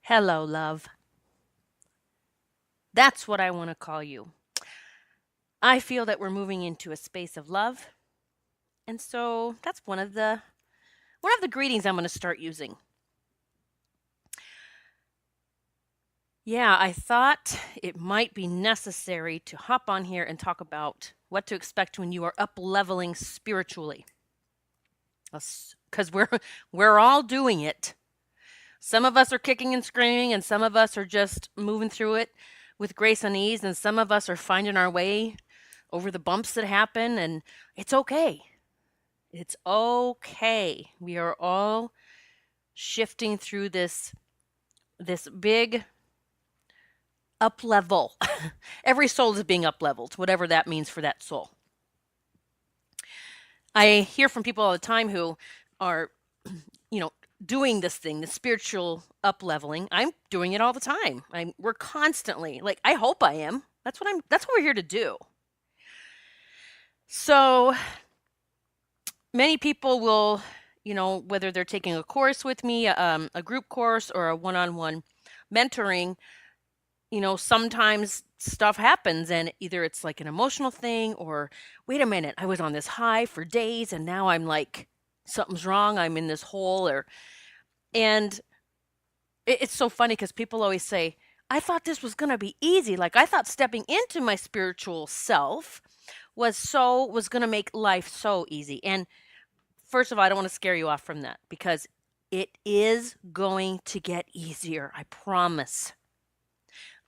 Hello, love. That's what I want to call you. I feel that we're moving into a space of love, and so that's one of the greetings I'm going to start using. Yeah, I thought it might be necessary to hop on here and talk about what to expect when you are up leveling spiritually. Because we're all doing it. Some of us are kicking and screaming, and some of us are just moving through it with grace and ease, and some of us are finding our way over the bumps that happen, and it's okay. It's okay. We are all shifting through this big up level. Every soul is being up leveled, whatever that means for that soul. I hear from people all the time who are, doing this thing, the spiritual up leveling. I'm doing it all the time. We're constantly like, I hope I am. That's what we're here to do. So many people will, whether they're taking a course with me, a group course or a one-on-one mentoring, sometimes stuff happens and either it's like an emotional thing or, wait a minute, I was on this high for days and now I'm like, something's wrong. I'm in this hole and it's so funny because people always say, I thought this was going to be easy. Like I thought stepping into my spiritual self was going to make life so easy. And first of all, I don't want to scare you off from that because it is going to get easier. I promise.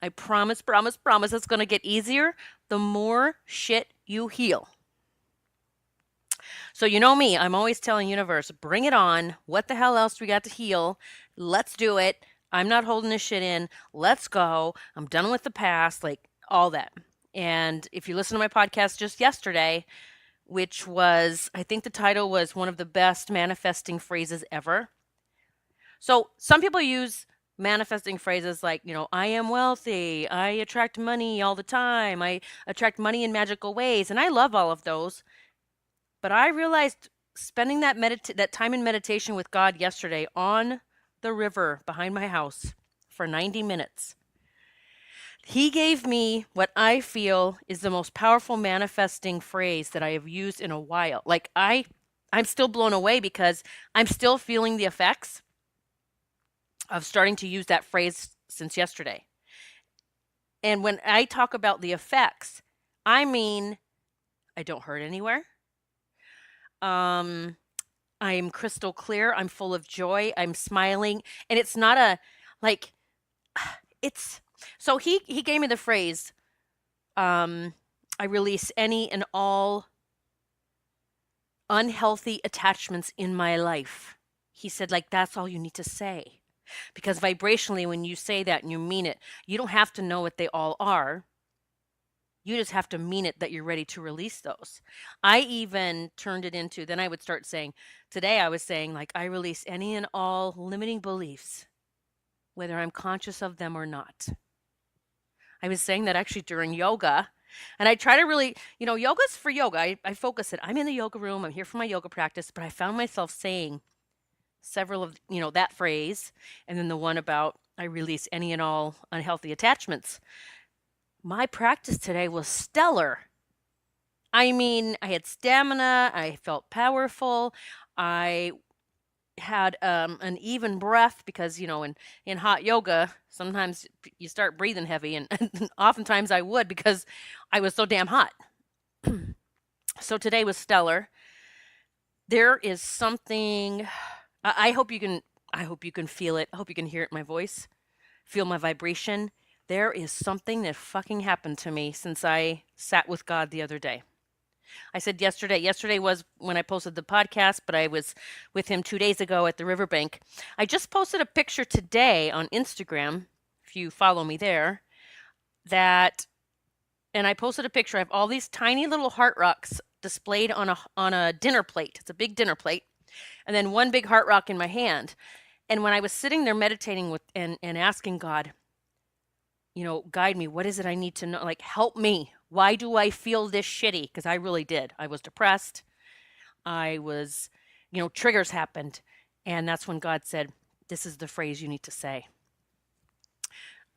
I promise it's going to get easier the more shit you heal. So you know me, I'm always telling universe, bring it on. What the hell else we got to heal? Let's do it. I'm not holding this shit in. Let's go. I'm done with the past, like all that. And if you listen to my podcast just yesterday, which was, I think the title was one of the best manifesting phrases ever. So some people use manifesting phrases like, I am wealthy, I attract money all the time, I attract money in magical ways, and I love all of those. But I realized spending that time in meditation with God yesterday on the river behind my house for 90 minutes. He gave me what I feel is the most powerful manifesting phrase that I have used in a while. Like I'm still blown away because I'm still feeling the effects of starting to use that phrase since yesterday. And when I talk about the effects, I mean, I don't hurt anywhere. I'm crystal clear. I'm full of joy. I'm smiling. And it's not so he gave me the phrase, I release any and all unhealthy attachments in my life. He said, like, that's all you need to say. Because vibrationally, when you say that and you mean it, you don't have to know what they all are. You just have to mean it that you're ready to release those. I even turned it into, then I would start saying, today I was saying, like, I release any and all limiting beliefs, whether I'm conscious of them or not. I was saying that actually during yoga. And I try to really, yoga's for yoga. I focus it. I'm in the yoga room. I'm here for my yoga practice. But I found myself saying several of, that phrase. And then the one about I release any and all unhealthy attachments. My practice today was stellar. I mean, I had stamina. I felt powerful. I had an even breath because, in hot yoga, sometimes you start breathing heavy. And oftentimes I would because I was so damn hot. So today was stellar. There is something, I hope you can feel it. I hope you can hear it in my voice, feel my vibration. There is something that fucking happened to me since I sat with God the other day. I said yesterday was when I posted the podcast, but I was with him 2 days ago at the riverbank. I just posted a picture today on Instagram, if you follow me there, and I posted a picture. I have all these tiny little heart rocks displayed on a dinner plate. It's a big dinner plate. And then one big heart rock in my hand. And when I was sitting there meditating with and asking God, guide me. What is it I need to know? Like, help me. Why do I feel this shitty? Because I really did. I was depressed. I was, triggers happened. And that's when God said, this is the phrase you need to say.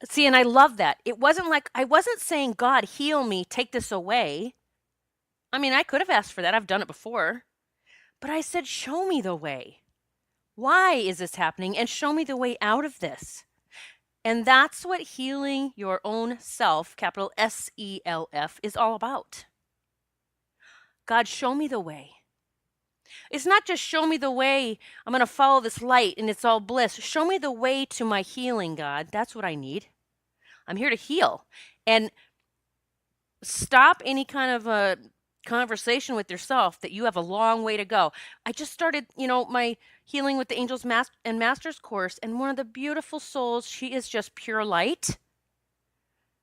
See, and I love that. It wasn't like I wasn't saying, God, heal me, take this away. I mean, I could have asked for that. I've done it before. But I said, show me the way. Why is this happening? And show me the way out of this. And that's what healing your own self, capital SELF, is all about. God, show me the way. It's not just show me the way. I'm going to follow this light and it's all bliss. Show me the way to my healing, God. That's what I need. I'm here to heal. And stop any kind of a conversation with yourself that you have a long way to go. I just started, my Healing with the Angels and Masters course, and one of the beautiful souls, she is just pure light.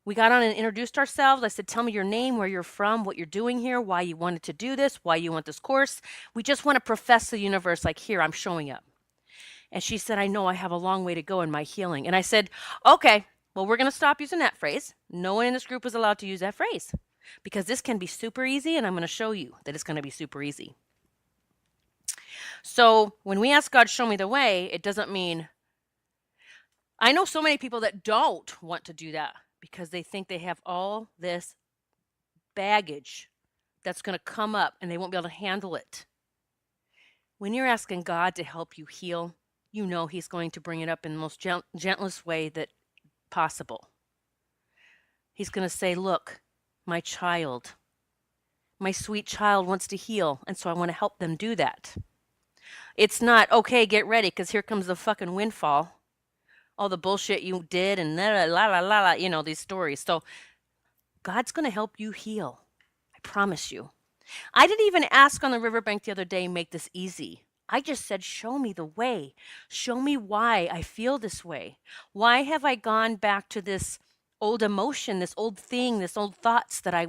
We got on and introduced ourselves. I said, tell me your name, where you're from, what you're doing here, why you wanted to do this, why you want this course. We just want to profess the universe like, here, I'm showing up. And she said, I know I have a long way to go in my healing. And I said, okay, well, we're going to stop using that phrase. No one in this group is allowed to use that phrase because this can be super easy, and I'm going to show you that it's going to be super easy. So when we ask God, show me the way, it doesn't mean, I know so many people that don't want to do that because they think they have all this baggage that's going to come up and they won't be able to handle it. When you're asking God to help you heal, you know He's going to bring it up in the most gentlest way that possible. He's going to say, look, my child, my sweet child wants to heal, and so I want to help them do that. It's not, okay, get ready, because here comes the fucking windfall. All the bullshit you did and la la la la la, these stories. So God's going to help you heal. I promise you. I didn't even ask on the riverbank the other day, make this easy. I just said, show me the way. Show me why I feel this way. Why have I gone back to this old emotion, this old thing, this old thoughts that I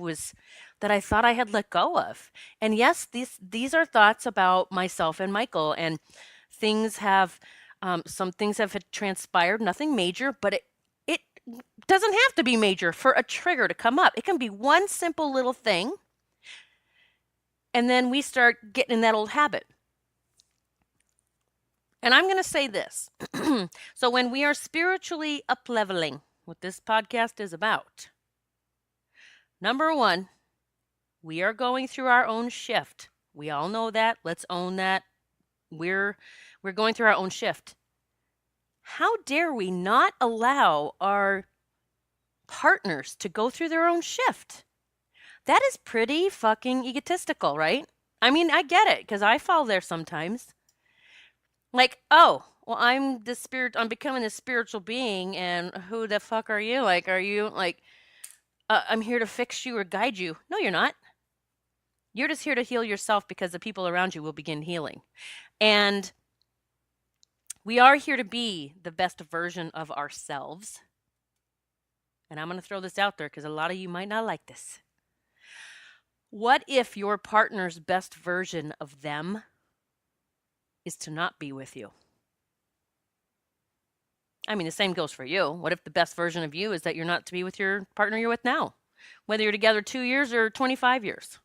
thought I had let go of? And yes, these are thoughts about myself and Michael, and things have, some things have transpired, nothing major, but it doesn't have to be major for a trigger to come up. It can be one simple little thing, and then we start getting in that old habit. And I'm going to say this. So when we are spiritually upleveling, what this podcast is about, number one, we are going through our own shift. We all know that. Let's own that. We're going through our own shift. How dare we not allow our partners to go through their own shift? That is pretty fucking egotistical, right? I mean, I get it, because I fall there sometimes. Like, oh, well, I'm becoming this spiritual being, and who the fuck are you? Like, are you, like, I'm here to fix you or guide you? No, you're not. You're just here to heal yourself because the people around you will begin healing. And we are here to be the best version of ourselves. And I'm going to throw this out there because a lot of you might not like this. What if your partner's best version of them is to not be with you? I mean, the same goes for you. What if the best version of you is that you're not to be with your partner you're with now, whether you're together 2 years or 25 years?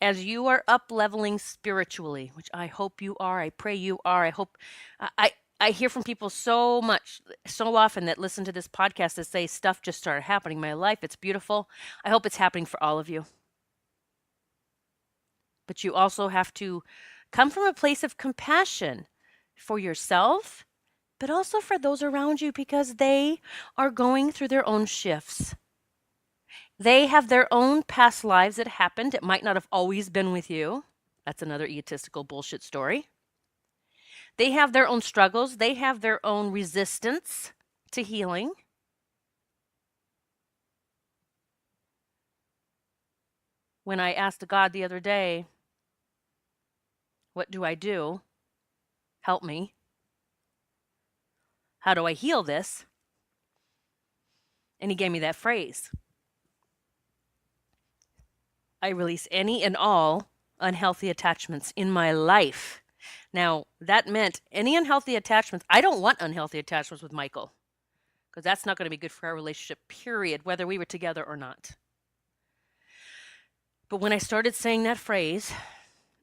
As you are up-leveling spiritually, which I hope you are, I pray you are, I hear from people so often that listen to this podcast that say stuff just started happening in my life. It's beautiful. I hope it's happening for all of you. But you also have to come from a place of compassion for yourself, but also for those around you, because they are going through their own shifts. They have their own past lives that happened. It might not have always been with you. That's another egotistical bullshit story. They have their own struggles. They have their own resistance to healing. When I asked God the other day, what do I do? Help me. How do I heal this? And He gave me that phrase. I release any and all unhealthy attachments in my life. Now, that meant any unhealthy attachments. I don't want unhealthy attachments with Michael, because that's not going to be good for our relationship, period, whether we were together or not. But when I started saying that phrase,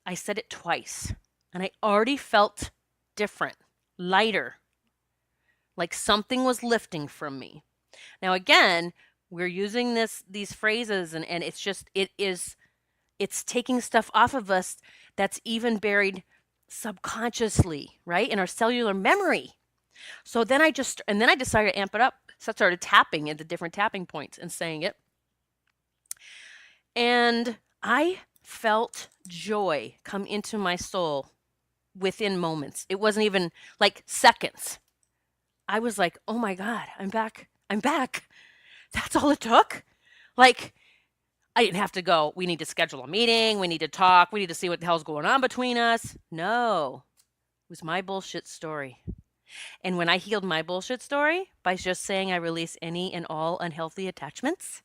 I said it twice, and I already felt different, lighter. like something was lifting from me. Now, again, we're using these phrases, and it's taking stuff off of us that's even buried subconsciously, right, in our cellular memory. So then I decided to amp it up. So I started tapping into different tapping points and saying it. And I felt joy come into my soul within moments. It wasn't even like seconds. I was like, oh my God, I'm back. I'm back. That's all it took. Like, I didn't have to go, we need to schedule a meeting. We need to talk. We need to see what the hell's going on between us. No, it was my bullshit story. And when I healed my bullshit story by just saying I release any and all unhealthy attachments,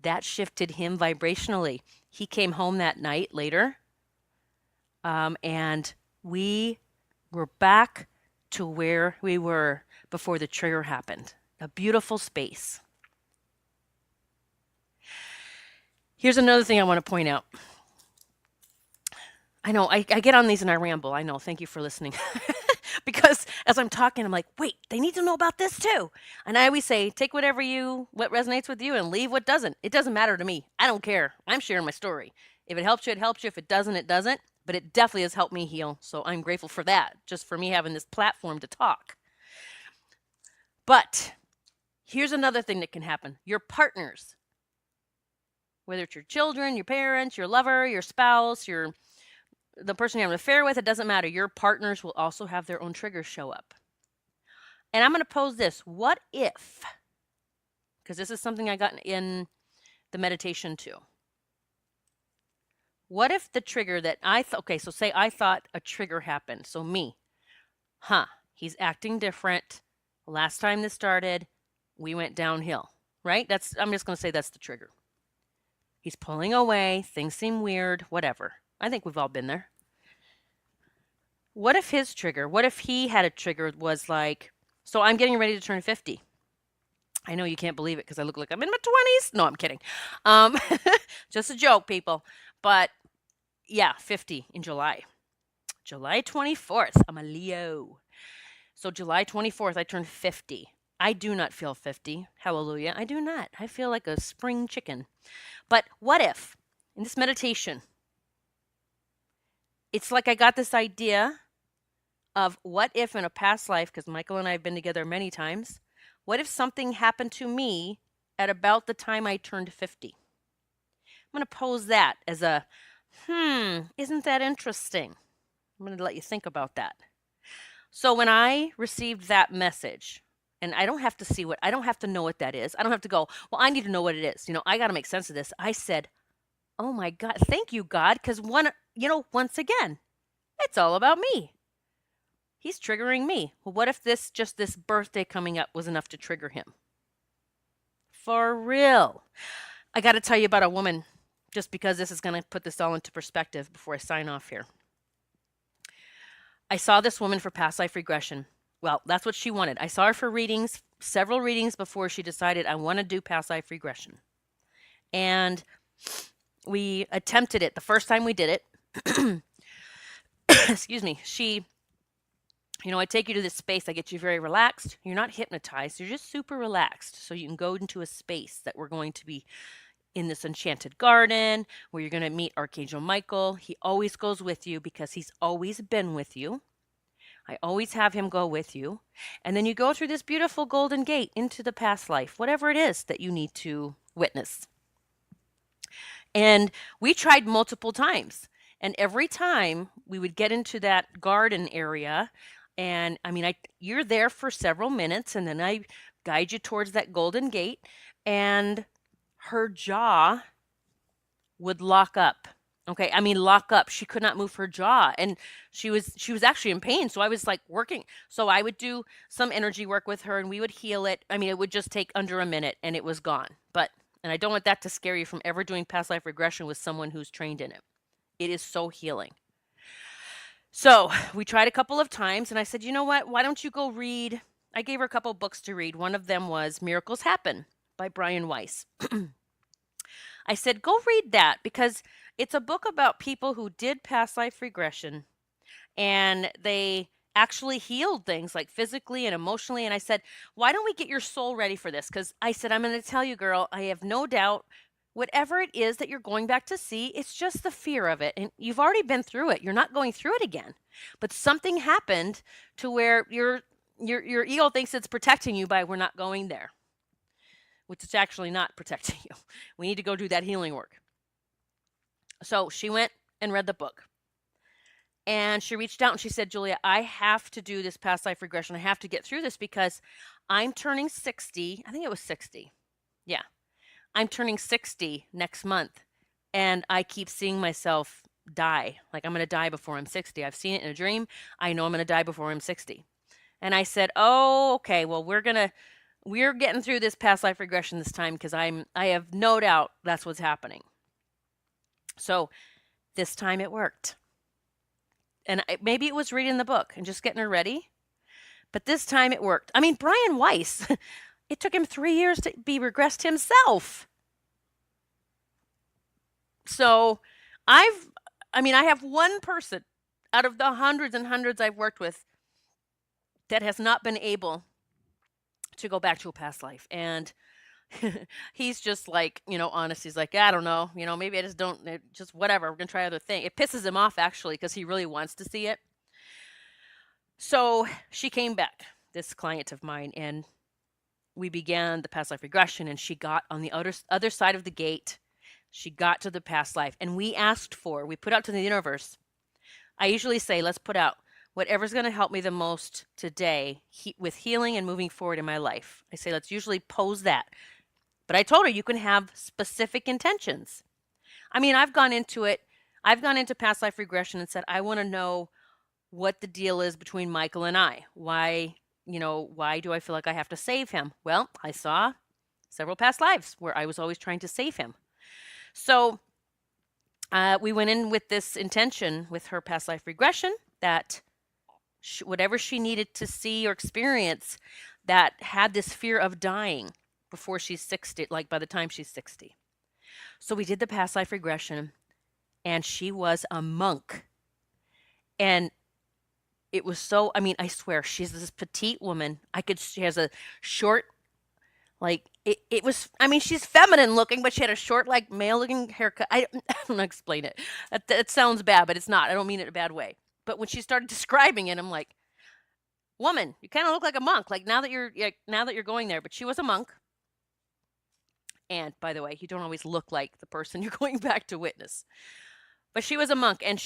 that shifted him vibrationally. He came home that night later, and we were back to where we were before the trigger happened. A beautiful space. Here's another thing I want to point out. I know I get on these and I ramble. I know. Thank you for listening. Because as I'm talking, I'm like, wait, they need to know about this too. And I always say, take what resonates with you and leave what doesn't. It doesn't matter to me. I don't care. I'm sharing my story. If it helps you, it helps you. If it doesn't, it doesn't. But it definitely has helped me heal. So I'm grateful for that, just for me having this platform to talk. But here's another thing that can happen. Your partners, whether it's your children, your parents, your lover, your spouse, the person you have an affair with, it doesn't matter. Your partners will also have their own triggers show up. And I'm going to pose this. What if, because this is something I got in the meditation too. What if the trigger that so say I thought a trigger happened. So me, he's acting different. Last time this started, we went downhill, right? I'm just going to say that's the trigger. He's pulling away. Things seem weird, whatever. I think we've all been there. What if he had a trigger was like, so I'm getting ready to turn 50. I know you can't believe it because I look like I'm in my 20s. No, I'm kidding. Just a joke, people. But yeah, 50 in July. July 24th, I'm a Leo. So July 24th, I turned 50. I do not feel 50. Hallelujah. I do not. I feel like a spring chicken. But what if, in this meditation, it's like I got this idea of what if in a past life, because Michael and I have been together many times, what if something happened to me at about the time I turned 50? I'm going to pose that as a, isn't that interesting? I'm going to let you think about that. So when I received that message, and I don't have to know what that is. I don't have to go, well, I need to know what it is. I got to make sense of this. I said, oh my God, thank you, God. Because once again, it's all about me. He's triggering me. Well, what if this birthday coming up was enough to trigger him? For real. I got to tell you about a woman, just because this is going to put this all into perspective before I sign off here. I saw this woman for past life regression. Well, that's what she wanted. I saw her for readings, several readings before she decided I want to do past life regression. And we attempted it. The first time we did it, excuse me, I take you to this space. I get you very relaxed. You're not hypnotized. You're just super relaxed. So you can go into a space that we're going to be in this enchanted garden where you're going to meet Archangel Michael. He always goes with you because he's always been with you. I always have him go with you. And then you go through this beautiful golden gate into the past life, whatever it is that you need to witness. And we tried multiple times. And every time we would get into that garden area, and you're there for several minutes, and then I guide you towards that golden gate, and her jaw would lock up. Okay, lock up. She could not move her jaw, and she was actually in pain. So I was like working. So I would do some energy work with her, and we would heal it. It would just take under a minute, and it was gone. And I don't want that to scare you from ever doing past life regression with someone who's trained in it. It is so healing. So we tried a couple of times, and I said, you know what? Why don't you go read? I gave her a couple of books to read. One of them was Miracles Happen by Brian Weiss. I said, go read that, because it's a book about people who did past life regression, and they actually healed things like physically and emotionally. And I said, why don't we get your soul ready for this? Because I said, I'm going to tell you, girl, I have no doubt whatever it is that you're going back to see, it's just the fear of it. And you've already been through it. You're not going through it again. But something happened to where your ego thinks it's protecting you by we're not going there, which is actually not protecting you. We need to go do that healing work. So she went and read the book. And she reached out and she said, Julia, I have to do this past life regression. I have to get through this because I'm turning 60. I think it was 60. Yeah. I'm turning 60 next month. And I keep seeing myself die. Like I'm going to die before I'm 60. I've seen it in a dream. I know I'm going to die before I'm 60. And I said, oh, okay, well, we're getting through this past life regression this time because I have no doubt that's what's happening. So this time it worked. And maybe it was reading the book and just getting her ready. But this time it worked. I mean, Brian Weiss, it took him 3 years to be regressed himself. So I have one person out of the hundreds and hundreds I've worked with that has not been able to go back to a past life. And he's just like, honest. He's like, I don't know, maybe I just don't, just whatever. We're going to try other thing. It pisses him off actually, because he really wants to see it. So she came back, this client of mine, and we began the past life regression, and she got on the other side of the gate. She got to the past life, and we put out to the universe. I usually say, let's put out whatever's going to help me the most today with healing and moving forward in my life. I say, let's usually pose that. But I told her you can have specific intentions. I mean, I've gone into past life regression and said, I want to know what the deal is between Michael and I. Why do I feel like I have to save him? Well, I saw several past lives where I was always trying to save him. So we went in with this intention with her past life regression that whatever she needed to see or experience that had this fear of dying before she's 60, like by the time she's 60. So we did the past life regression, and she was a monk. And it was so, I swear, she's this petite woman. She has a short, like, it was, she's feminine looking, but she had a short, like, male looking haircut. I don't know, explain it. That sounds bad, but it's not. I don't mean it in a bad way. But when she started describing it, I'm like, woman, you kind of look like a monk. Like now that you're going there, but she was a monk. And by the way, you don't always look like the person you're going back to witness. But she was a monk, and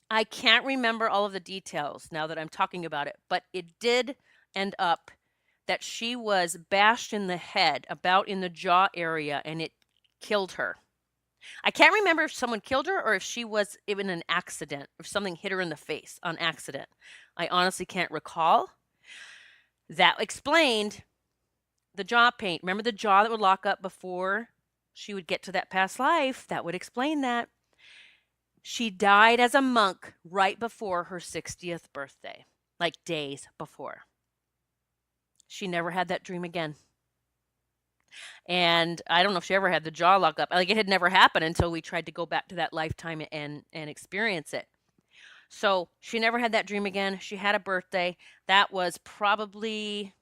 I can't remember all of the details now that I'm talking about it, but it did end up that she was bashed in the head, about in the jaw area, and it killed her. I can't remember if someone killed her or if she was in an accident, if something hit her in the face on accident. I honestly can't recall. That explained the jaw pain. Remember the jaw that would lock up before she would get to that past life? That would explain that. She died as a monk right before her 60th birthday, like days before. She never had that dream again. And I don't know if she ever had the jaw lock up. Like it had never happened until we tried to go back to that lifetime and experience it. So she never had that dream again. She had a birthday. That was probably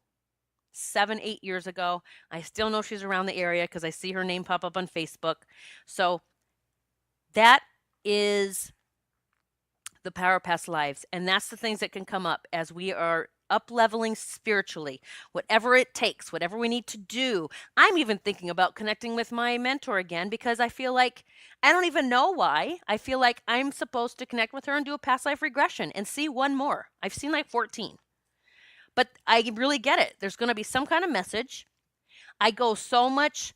7-8 years ago. I still know she's around the area because I see her name pop up on Facebook. So that is the power of past lives. And that's the things that can come up as we are up-leveling spiritually, whatever it takes, whatever we need to do. I'm even thinking about connecting with my mentor again because I feel like, I don't even know why, I feel like I'm supposed to connect with her and do a past life regression and see one more. I've seen like 14. But I really get it. There's going to be some kind of message. I go so much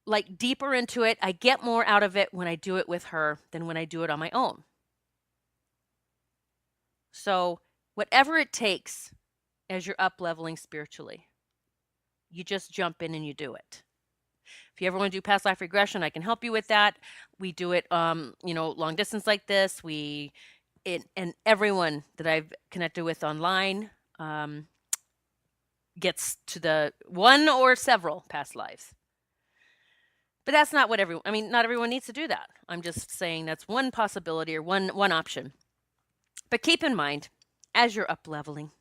like deeper into it. I get more out of it when I do it with her than when I do it on my own. So whatever it takes as you're up-leveling spiritually, you just jump in and you do it. If you ever want to do past life regression, I can help you with that. We do it, long distance like this. And everyone that I've connected with online gets to the one or several past lives. But that's not what not everyone needs to do that. I'm just saying that's one possibility or one option. But keep in mind, as you're up leveling,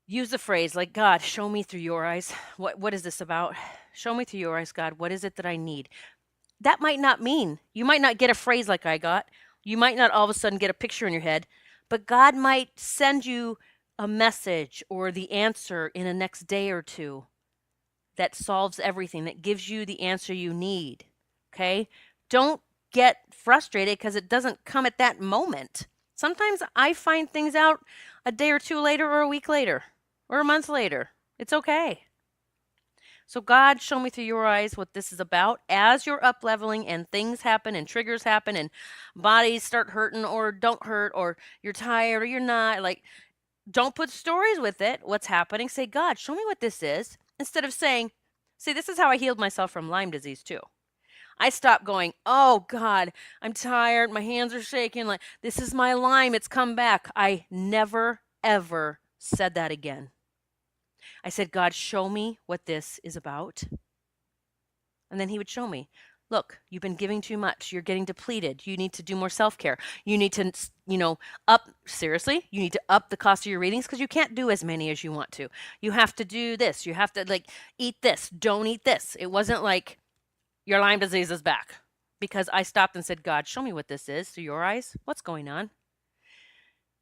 use the phrase like, God, show me through your eyes. What is this about? Show me through your eyes, God. What is it that I need? That might not mean, you might not get a phrase like I got. You might not all of a sudden get a picture in your head, but God might send you a message or the answer in the next day or two that solves everything, that gives you the answer you need. Okay? Don't get frustrated because it doesn't come at that moment. Sometimes I find things out a day or two later or a week later or a month later. It's okay. So God, show me through your eyes what this is about as you're up leveling and things happen and triggers happen and bodies start hurting or don't hurt or you're tired or you're not. Like, don't put stories with it. What's happening? Say, God, show me what this is. Instead of saying, see, this is how I healed myself from Lyme disease too. I stopped going, oh God, I'm tired. My hands are shaking. Like, this is my Lyme. It's come back. I never, ever said that again. I said, God, show me what this is about. And then he would show me, look, you've been giving too much. You're getting depleted. You need to do more self-care. You need to, seriously, you need to up the cost of your readings because you can't do as many as you want to. You have to do this. You have to eat this. Don't eat this. It wasn't like your Lyme disease is back because I stopped and said, God, show me what this is through your eyes. What's going on?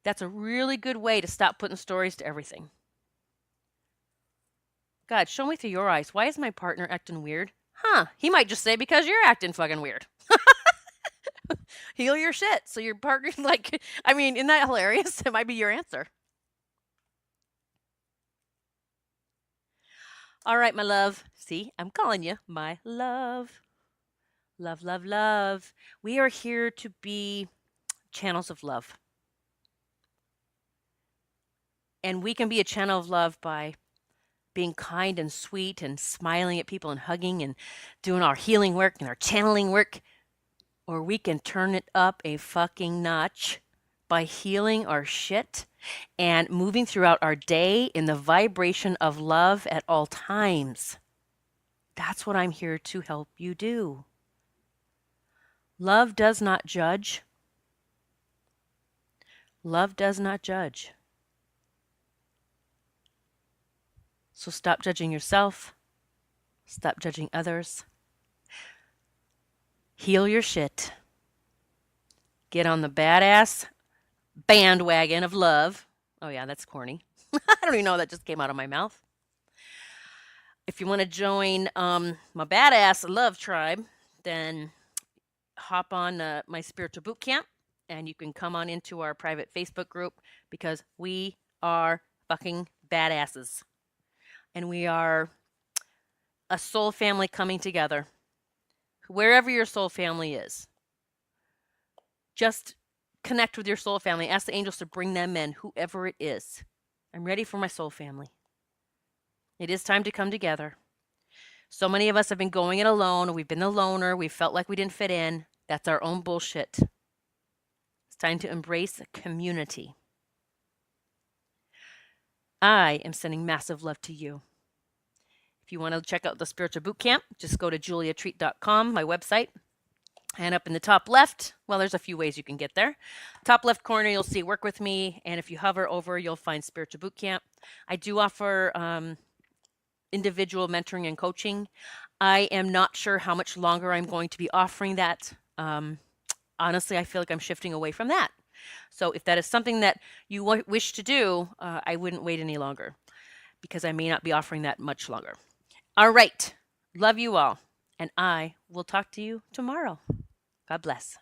That's a really good way to stop putting stories to everything. God, show me through your eyes. Why is my partner acting weird? He might just say because you're acting fucking weird. Heal your shit. So your partner's isn't that hilarious? It might be your answer. All right, my love. See, I'm calling you my love. Love, love, love. We are here to be channels of love. And we can be a channel of love by being kind and sweet and smiling at people and hugging and doing our healing work and our channeling work. Or we can turn it up a fucking notch by healing our shit and moving throughout our day in the vibration of love at all times. That's what I'm here to help you do. Love does not judge. Love does not judge. So stop judging yourself. Stop judging others. Heal your shit. Get on the badass bandwagon of love. Oh yeah, that's corny. I don't even know that just came out of my mouth. If you want to join my badass love tribe, then hop on my spiritual boot camp and you can come on into our private Facebook group because we are fucking badasses. And we are a soul family coming together. Wherever your soul family is, just connect with your soul family. Ask the angels to bring them in, whoever it is. I'm ready for my soul family. It is time to come together. So many of us have been going it alone. We've been the loner. We felt like we didn't fit in. That's our own bullshit. It's time to embrace community. I am sending massive love to you. If you want to check out the spiritual boot camp, just go to juliatreat.com, my website. And up in the top left, well, there's a few ways you can get there. Top left corner, you'll see work with me. And if you hover over, you'll find spiritual boot camp. I do offer individual mentoring and coaching. I am not sure how much longer I'm going to be offering that. Honestly, I feel like I'm shifting away from that. So if that is something that you wish to do, I wouldn't wait any longer because I may not be offering that much longer. All right. Love you all. And I will talk to you tomorrow. God bless.